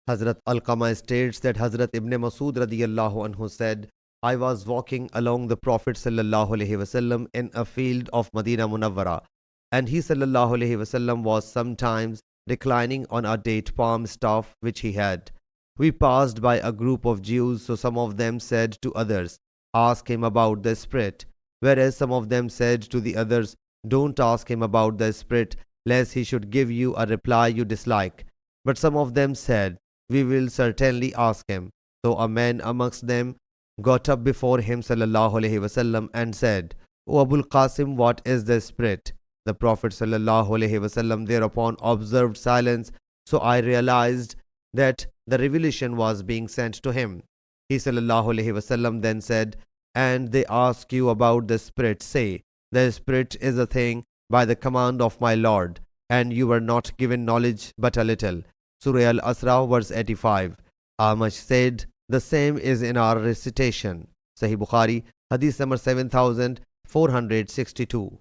Hazrat Alqama states that Hazrat Ibn Masud radiyallahu anhu said, I was walking along the Prophet sallallahu alaihi wasallam in a field of Medina Munawwara, and he sallallahu alaihi wasallam was sometimes reclining on a date palm staff which he had. We passed by a group of Jews, so some of them said to others, ask him about the Spirit, whereas some of them said to the others, don't ask him about the Spirit, lest he should give you a reply you dislike. But some of them said, we will certainly ask him. So a man amongst them got up before him sallallahu alaihi wasallam and said, O Abul Qasim, what is the Spirit? The Prophet sallallahu alaihi wasallam thereupon observed silence, so I realized that the revelation was being sent to him. He sallallahu alaihi wasallam then said, and they ask you about the Spirit, say, the Spirit is a thing by the command of my Lord, and you were not given knowledge but a little. Surah Al-Asra, verse 85. Amash said, the same is in our recitation. Sahih Bukhari, Hadith number 7462.